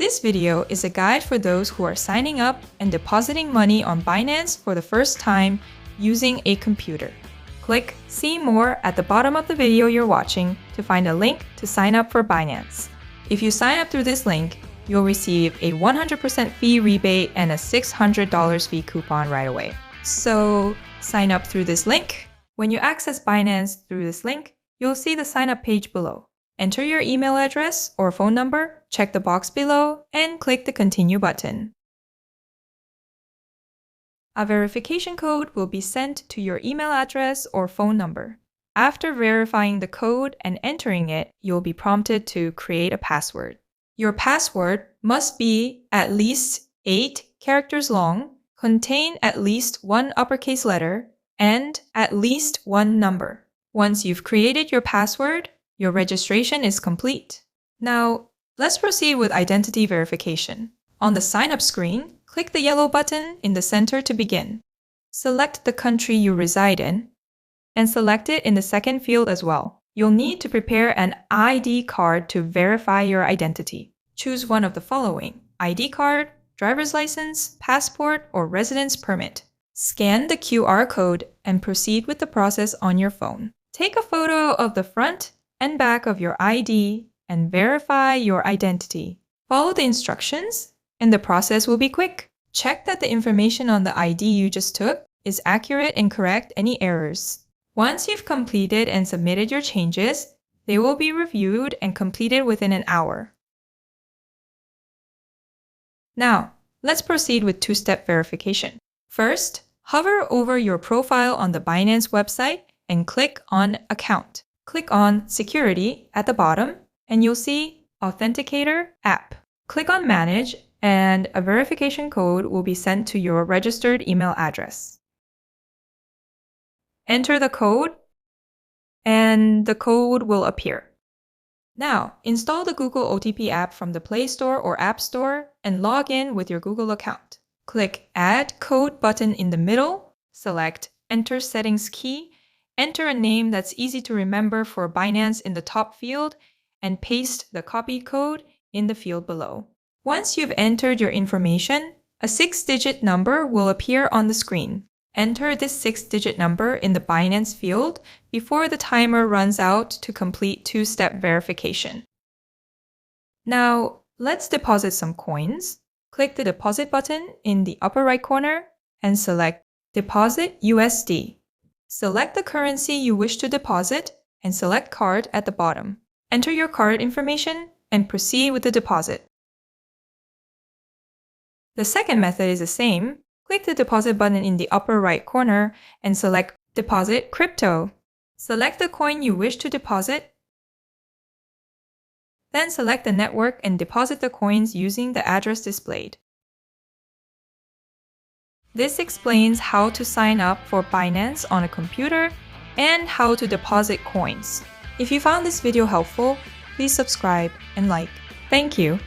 This video is a guide for those who are signing up and depositing money on Binance for the first time using a computer. Click See More at the bottom of the video you're watching to find a link to sign up for Binance. If you sign up through this link, you'll receive a 100% fee rebate and a $600 fee coupon right away. So sign up through this link. When you access Binance through this link, you'll see the sign up page below. Enter your email address or phone number, check the box below, and click the Continue button. A verification code will be sent to your email address or phone number. After verifying the code and entering it, you'll be prompted to create a password. Your password must be at least 8 characters long, contain at least one uppercase letter, and at least one number. Once you've created your password, your registration is complete. Now, let's proceed with identity verification. On the sign-up screen, click the yellow button in the center to begin. Select the country you reside in, and select it in the second field as well. You'll need to prepare an ID card to verify your identity. Choose one of the following: ID card, driver's license, passport, or residence permit. Scan the QR code and proceed with the process on your phone. Take a photo of the front and back of your ID and verify your identity. Follow the instructions and the process will be quick. Check that the information on the ID you just took is accurate and correct any errors. Once you've completed and submitted your changes, they will be reviewed and completed within an hour. Now, let's proceed with two-step verification. First, hover over your profile on the Binance website and click on Account. Click on Security at the bottom and you'll see Authenticator app. Click on Manage and a verification code will be sent to your registered email address. Enter the code and the code will appear. Now, install the Google OTP app from the Play Store or App Store and log in with your Google account. Click Add Code button in the middle, select Enter Settings key, enter a name that's easy to remember for Binance in the top field, and paste the copy code in the field below. Once you've entered your information, a 6-digit number will appear on the screen. Enter this 6-digit number in the Binance field before the timer runs out to complete two-step verification. Now, let's deposit some coins. Click the Deposit button in the upper right corner and select Deposit USD. Select the currency you wish to deposit and select Card at the bottom. Enter your card information and proceed with the deposit. The second method is the same. Click the Deposit button in the upper right corner and select Deposit Crypto. Select the coin you wish to deposit. Then select the network and deposit the coins using the address displayed. This explains how to sign up for Binance on a computer and how to deposit coins. If you found this video helpful, please subscribe and like. Thank you.